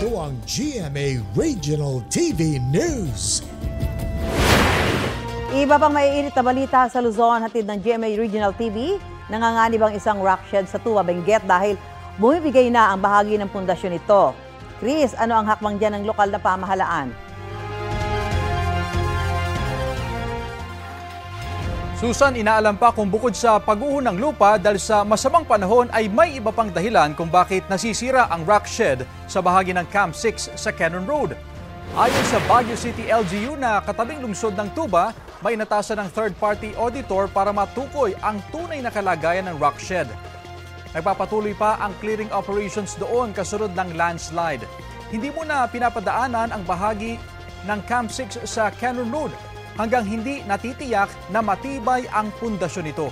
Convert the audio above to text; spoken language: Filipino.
Ito ang GMA Regional TV News. Iba pang maiinit na balita sa Luzon, hatid ng GMA Regional TV. Nanganganib ang isang rock shed sa Tuwa, Benguet dahil bumibigay na ang bahagi ng pundasyon nito. Chris, ano ang hakbang dyan ng lokal na pamahalaan? Susan, inaalam pa kung bukod sa pag-uho ng lupa dahil sa masamang panahon ay may iba pang dahilan kung bakit nasisira ang rock shed sa bahagi ng Camp 6 sa Cannon Road. Ayon sa Baguio City LGU na katabing lungsod ng Tuba, may inatasan ng third-party auditor para matukoy ang tunay na kalagayan ng rock shed. Nagpapatuloy pa ang clearing operations doon kasunod ng landslide. Hindi muna pinapadaanan ang bahagi ng Camp 6 sa Cannon Road hanggang hindi natitiyak na matibay ang pundasyon nito.